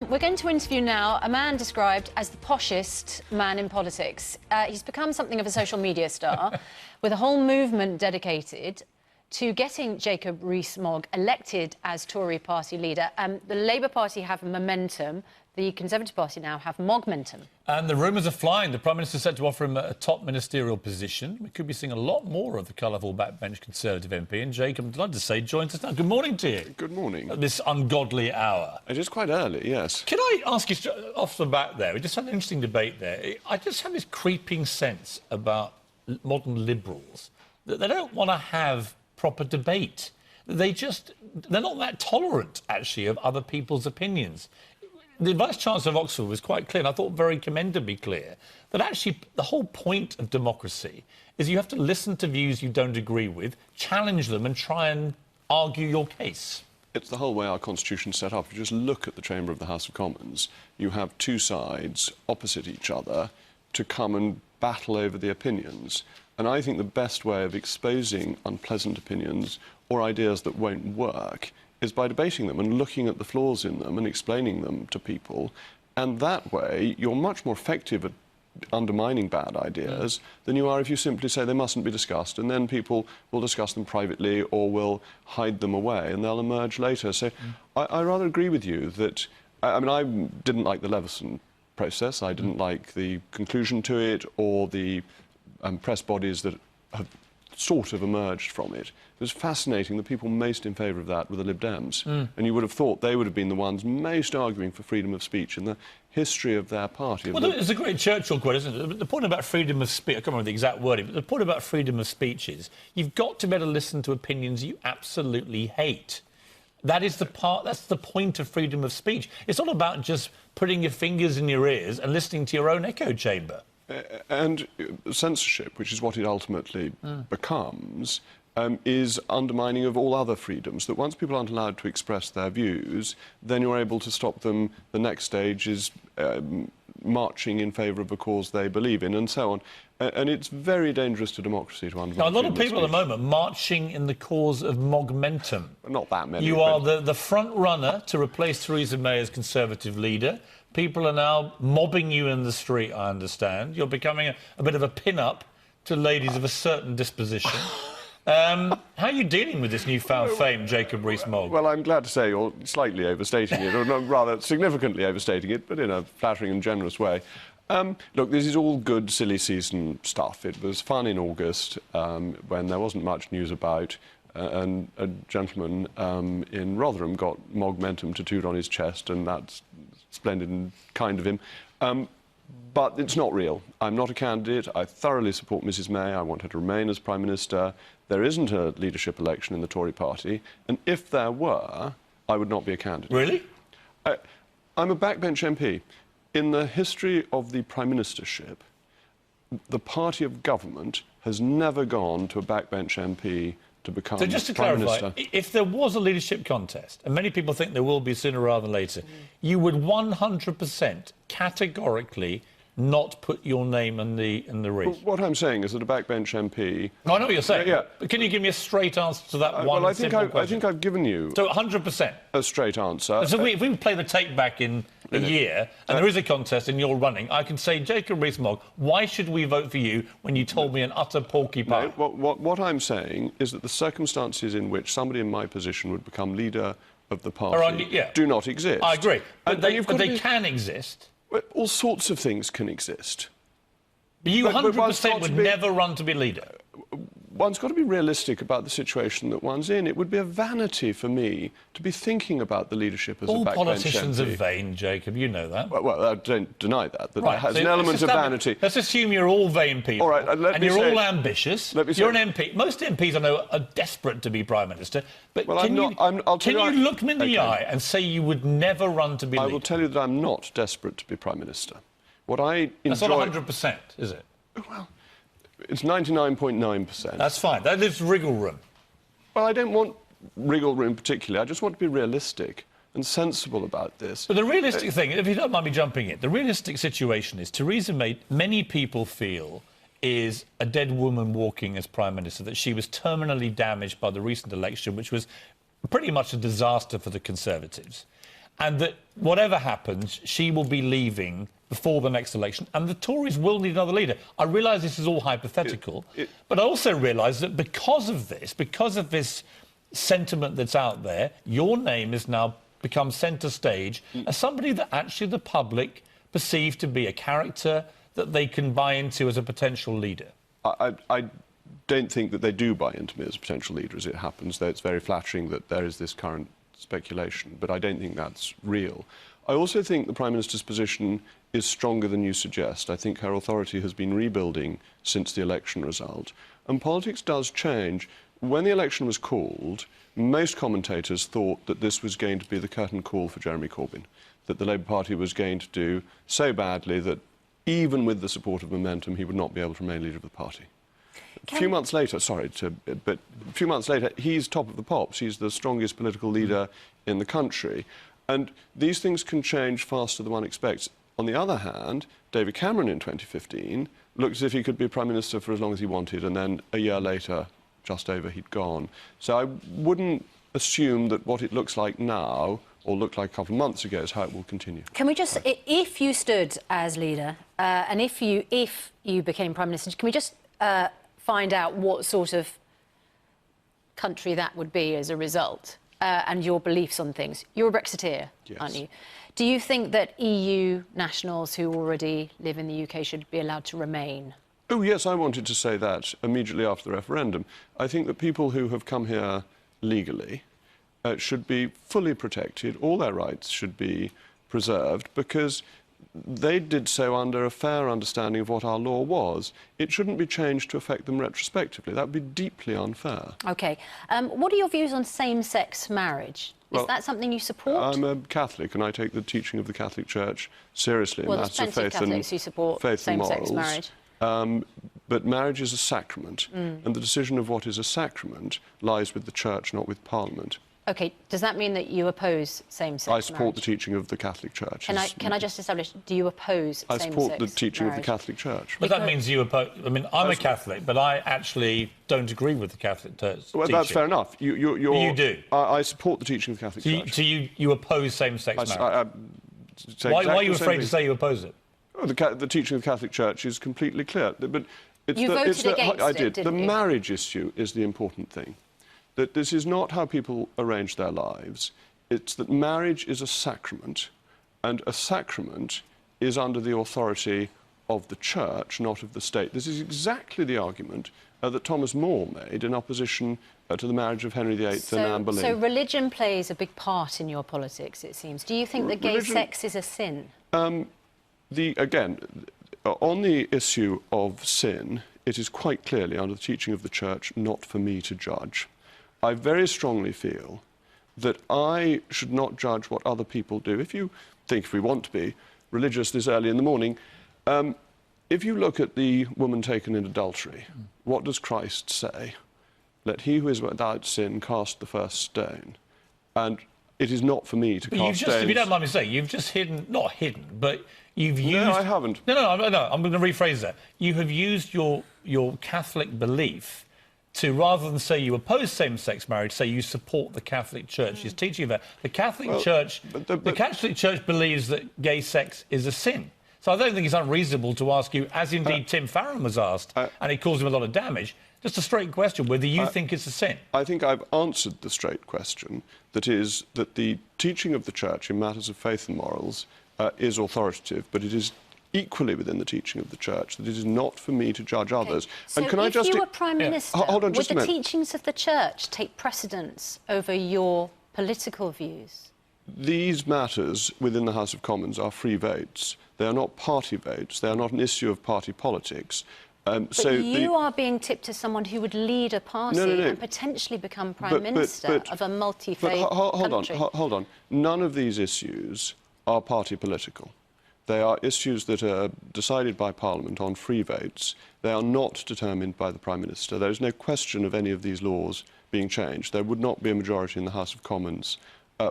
We're going to interview now a man described as the poshest man in politics. He's become something of a social media star, with a whole movement dedicated to getting Jacob Rees-Mogg elected as Tory party leader. The Labour Party have momentum. The Conservative Party now have Mogmentum. And the rumours are flying. The Prime Minister said to offer him a top ministerial position. We could be seeing a lot more of the colourful backbench Conservative MP. And Jacob, I'd like to say, joins us now. Good morning to you. Good morning. At this ungodly hour. It is quite early, yes. Can I ask you, off the bat there, we just had an interesting debate there. I just have this creeping sense about modern liberals that they don't want to have proper debate. They're not that tolerant, actually, of other people's opinions. The Vice-Chancellor of Oxford was quite clear, and I thought very commendably clear, that actually the whole point of democracy is you have to listen to views you don't agree with, challenge them and try and argue your case. It's the whole way our Constitution's set up. If you just look at the chamber of the House of Commons, you have two sides opposite each other to come and battle over the opinions. And I think the best way of exposing unpleasant opinions or ideas that won't work is by debating them and looking at the flaws in them and explaining them to people. And that way, you're much more effective at undermining bad ideas than you are if you simply say they mustn't be discussed, and then people will discuss them privately or will hide them away and they'll emerge later. So I rather agree with you that, I mean, I didn't like the Leveson process. I didn't like the conclusion to it or the press bodies that have sort of emerged from it. It was fascinating. The people most in favour of that were the Lib Dems. And you would have thought they would have been the ones most arguing for freedom of speech in the history of their party. Well, it's a great Churchill quote, isn't it? The point about freedom of speech, I can't remember the exact wording, but the point about freedom of speech is you've got to be able to listen to opinions you absolutely hate. That's the point of freedom of speech. It's not about just putting your fingers in your ears and listening to your own echo chamber. And censorship, which is what it ultimately becomes, is undermining of all other freedoms, that once people aren't allowed to express their views, then you're able to stop them. The next stage is marching in favour of a cause they believe in, and so on. And it's very dangerous to democracy to undermine. Now, a lot of people at the moment marching in the cause of Mogmentum. Not that many. You are the front runner to replace Theresa May as Conservative leader. People are now mobbing you in the street, I understand. You're becoming a bit of a pin-up to ladies of a certain disposition. How are you dealing with this newfound fame, Jacob Rees-Mogg? Well, I'm glad to say you're slightly overstating it, or rather significantly overstating it, but in a flattering and generous way. Look, this is all good, silly season stuff. It was fun in August when there wasn't much news about, and a gentleman in Rotherham got Mogmentum tattooed on his chest, and that's splendid and kind of him. But it's not real. I'm not a candidate. I thoroughly support Mrs May. I want her to remain as Prime Minister. There isn't a leadership election in the Tory party, and if there were, I would not be a candidate. Really? I'm a backbench MP. In the history of the Prime Ministership, the party of government has never gone to a backbench MP to become Prime Minister. So just to clarify, if there was a leadership contest, and many people think there will be sooner rather than later, you would 100% categorically not put your name in the race? Well, what I'm saying is that a backbench MP... I know what you're saying. Yeah. But can you give me a straight answer to that one well, simple question? I think I've given you... So 100%? A straight answer. So if we play the tape back in a year, and there is a contest and you're running, I can say, Jacob Rees-Mogg, why should we vote for you when you told me an utter porcupine? No, what I'm saying is that the circumstances in which somebody in my position would become leader of the party do not exist. I agree. But they can exist. All sorts of things can exist. But you 100% would never run to be leader? One's got to be realistic about the situation that one's in. It would be a vanity for me to be thinking about the leadership as a backbench MP. All politicians are vain, Jacob, you know that. Well, I don't deny that. That has an element of vanity. Let's assume you're all vain people. All right, and you're all ambitious. You're an MP. Most MPs I know are desperate to be Prime Minister. But can you look me in the eye and say you would never run to be leader? I will tell you that I'm not desperate to be Prime Minister. What I enjoy... That's not 100%, is it? Well... It's 99.9%. That's fine. That is wriggle room. Well, I don't want wriggle room particularly. I just want to be realistic and sensible about this. But the realistic thing, if you don't mind me jumping in, the realistic situation is Theresa May, many people feel, is a dead woman walking as Prime Minister, that she was terminally damaged by the recent election, which was pretty much a disaster for the Conservatives. and that whatever happens, she will be leaving before the next election, and the Tories will need another leader. I realise this is all hypothetical, but I also realise that because of this sentiment that's out there, your name has now become centre stage as somebody that actually the public perceive to be a character that they can buy into as a potential leader. I don't think that they do buy into me as a potential leader, as it happens, though it's very flattering that there is this current speculation, but I don't think that's real. I also think the Prime Minister's position is stronger than you suggest. I think her authority has been rebuilding since the election result, and politics does change. When the election was called, most commentators thought that this was going to be the curtain call for Jeremy Corbyn, that the Labour Party was going to do so badly that even with the support of Momentum, he would not be able to remain leader of the party. A few months later, he's top of the pops. He's the strongest political leader in the country. And these things can change faster than one expects. On the other hand, David Cameron in 2015 looked as if he could be Prime Minister for as long as he wanted, and then a year later, just over, he'd gone. So I wouldn't assume that what it looks like now, or looked like a couple of months ago, is how it will continue. Can we just, if you stood as leader, and if you became Prime Minister, can we just find out what sort of country that would be as a result, and your beliefs on things? You're a Brexiteer, yes, aren't you? Do you think that EU nationals who already live in the UK should be allowed to remain? Oh, yes, I wanted to say that immediately after the referendum. I think that people who have come here legally should be fully protected. All their rights should be preserved because they did so under a fair understanding of what our law was. It shouldn't be changed to affect them retrospectively. That would be deeply unfair. OK. What are your views on same-sex marriage? Is that something you support? I'm a Catholic, and I take the teaching of the Catholic Church seriously in matters of faith and Catholics who support same-sex marriage. But marriage is a sacrament, and the decision of what is a sacrament lies with the Church, not with Parliament. OK, does that mean that you oppose same-sex marriage? I support the teaching of the Catholic Church. Can I just establish, do you oppose same-sex marriage? I support the teaching of the Catholic Church. But that means you oppose... I mean, I'm a Catholic, but I actually don't agree with the Catholic teaching. Well, that's fair enough. You do? I support the teaching of the Catholic Church. So you oppose same-sex marriage? Why are you afraid to say you oppose it? Oh, the teaching of the Catholic Church is completely clear. But you voted against I did. didn't you? The marriage issue is the important thing. That this is not how people arrange their lives. It's that marriage is a sacrament, and a sacrament is under the authority of the Church, not of the state. This is exactly the argument that Thomas More made in opposition to the marriage of Henry VIII and Anne Boleyn. So religion plays a big part in your politics, it seems. Do you think that gay sex is a sin? Again, on the issue of sin, it is quite clearly under the teaching of the Church not for me to judge. I very strongly feel that I should not judge what other people do. If we want to be religious this early in the morning, if you look at the woman taken in adultery, what does Christ say? Let he who is without sin cast the first stone. And it is not for me to cast stones. If you don't mind me saying, you've just not hidden, but you've used... No, I haven't. No, I'm going to rephrase that. You have used your Catholic belief to, rather than say you oppose same-sex marriage, say you support the Catholic Church's teaching of that. The Catholic Church, the Catholic Church believes that gay sex is a sin. So I don't think it's unreasonable to ask you, as indeed Tim Farron was asked, and it caused him a lot of damage, just a straight question, whether you think it's a sin. I think I've answered the straight question, that is, that the teaching of the Church in matters of faith and morals is authoritative, but it is equally within the teaching of the Church that it is not for me to judge others. So and can I just... if you were Prime Minister, would the teachings of the Church take precedence over your political views? These matters within the House of Commons are free votes. They are not party votes. They are not an issue of party politics. But you are being tipped as someone who would lead a party and potentially become Prime Minister of a multi-faith country. Hold on. None of these issues are party political. They are issues that are decided by Parliament on free votes. They are not determined by the Prime Minister. There is no question of any of these laws being changed. There would not be a majority in the House of Commons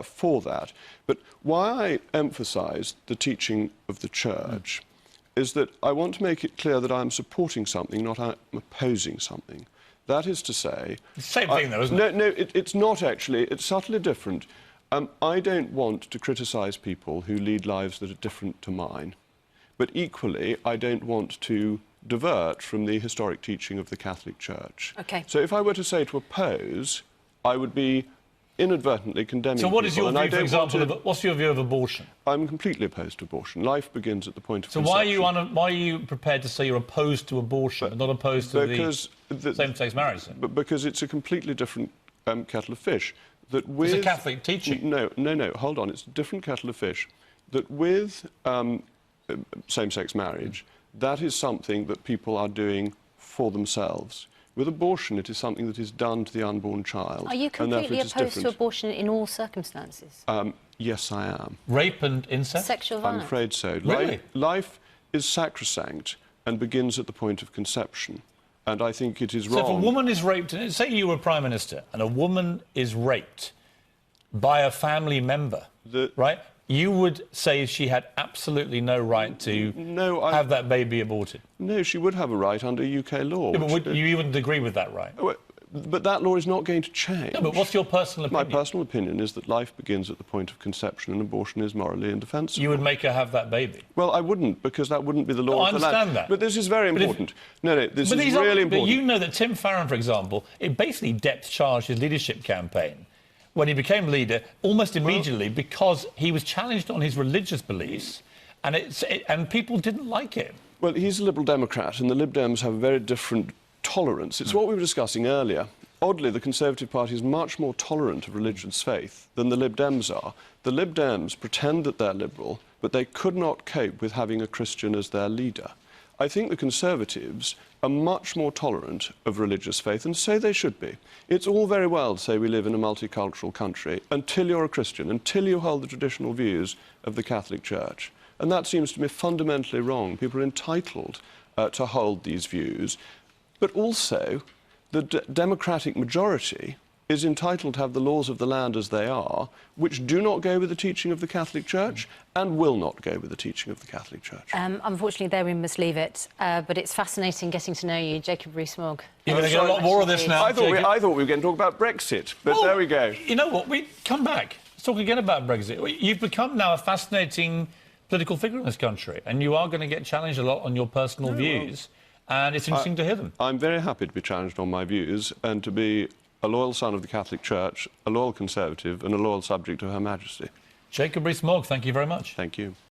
for that. But why I emphasise the teaching of the Church is that I want to make it clear that I am supporting something, not I'm opposing something. That is to say... Same thing, though, isn't it? No, it's not actually. It's subtly different. I don't want to criticise people who lead lives that are different to mine, but equally, I don't want to divert from the historic teaching of the Catholic Church. OK. So if I were to say to oppose, I would be inadvertently condemning So what people. is your view, for example, what's your view of abortion? I'm completely opposed to abortion. Life begins at the point of So conception. why are you prepared to say you're opposed to abortion, but not opposed to the same-sex marriage? Then? But because it's a completely different kettle of fish. That with, it's a Catholic teaching. No, hold on. It's a different kettle of fish. That with same-sex marriage, that is something that people are doing for themselves. With abortion, it is something that is done to the unborn child. Are you completely opposed to abortion in all circumstances? Yes, I am. Rape and incest? Sexual violence? I'm afraid so. Really? Life is sacrosanct and begins at the point of conception. And I think it is wrong. So if a woman is raped, say you were Prime Minister, and a woman is raped by a family member, right? You would say she had absolutely no right to have that baby aborted. No, she would have a right under UK law. Yeah, but you wouldn't agree with that right? But that law is not going to change. No, but what's your personal opinion? My personal opinion is that life begins at the point of conception and abortion is morally indefensible. You would make her have that baby? Well, I wouldn't, because that wouldn't be the law of the land. I understand that. But this is very important. This is really important. But you know that Tim Farron, for example, it basically depth-charged his leadership campaign when he became leader almost immediately because he was challenged on his religious beliefs and people didn't like it. Well, he's a Liberal Democrat and the Lib Dems have a very different tolerance. It's what we were discussing earlier. Oddly, the Conservative Party is much more tolerant of religious faith than the Lib Dems are. The Lib Dems pretend that they're liberal, but they could not cope with having a Christian as their leader. I think the Conservatives are much more tolerant of religious faith, and so they should be. It's all very well to say we live in a multicultural country until you're a Christian, until you hold the traditional views of the Catholic Church. And that seems to me fundamentally wrong. People are entitled to hold these views, but also the democratic majority is entitled to have the laws of the land as they are, which do not go with the teaching of the Catholic Church and will not go with the teaching of the Catholic Church. Unfortunately, there we must leave it. But it's fascinating getting to know you, Jacob Rees-Mogg. You're going to get a lot more of this now, I thought we were going to talk about Brexit, but there we go. You know what? We come back. Let's talk again about Brexit. You've become now a fascinating political figure in this country, and you are going to get challenged a lot on your personal views, and it's interesting to hear them. I'm very happy to be challenged on my views and to be a loyal son of the Catholic Church, a loyal Conservative and a loyal subject of Her Majesty. Jacob Rees-Mogg, thank you very much. Thank you.